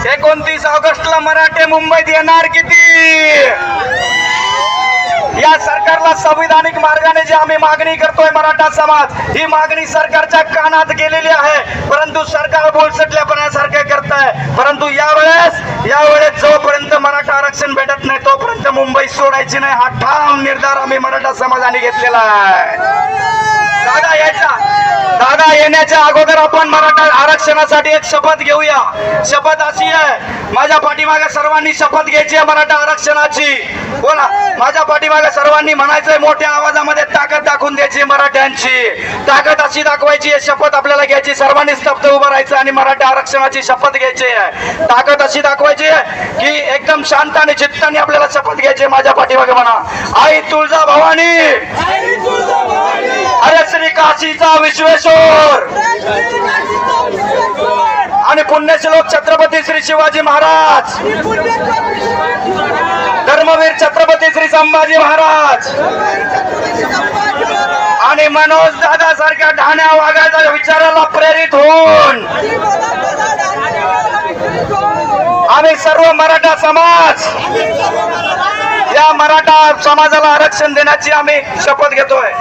29 ऑगस्टला मराठे मुंबईत येणार किती? या सरकारला संविधानिक मार्गाने जी आम्ही मागणी करतोय मराठा समाज, ही मागणी सरकारच्या कानात गेलेली आहे, परंतु सरकार बोलसटल्यापणासारखे करत आहे. परंतु यावेळेस जोपर्यंत मराठा आरक्षण भेटत नाही तोपर्यंत मुंबई सोडायची नाही, हा ठाम निर्धार आम्ही मराठा समाजाने घेतलेला आहे. दादा येण्याच्या अगोदर आपण मराठा आरक्षणासाठी एक शपथ घेऊया. शपथ अशी आहे, माझ्या पाठीमागे सर्वांनी शपथ घ्यायची आहे मराठा आरक्षणाची. बोला, माझ्या पाठीमागे सर्वांनी म्हणायचंय मोठ्या आवाजामध्ये, ताकद दाखवून द्यायची मराठ्यांची. ताकद अशी दाखवायची, शपथ आपल्याला घ्यायची, सर्वांनी स्तब्ध उभं राहायचं आणि मराठा आरक्षणाची शपथ घ्यायची आहे. ताकद अशी दाखवायची आहे की एकदम शांत आणि चित्ताने आपल्याला शपथ घ्यायची. माझ्या पाठीमागे म्हणा, आई तुळजा भवानी, अरे श्री काशीचा विश्वेश्वर आणि पुण्यश्लोक छत्रपती श्री शिवाजी महाराज, धर्मवीर छत्रपती श्री संभाजी महाराज आणि मनोज दादा सारख्या ढाण्या वागायच्या विचाराला प्रेरित होऊन आम्ही सर्व मराठा समाज, या मराठा समाजाला आरक्षण देण्याची आम्ही शपथ घेतोय.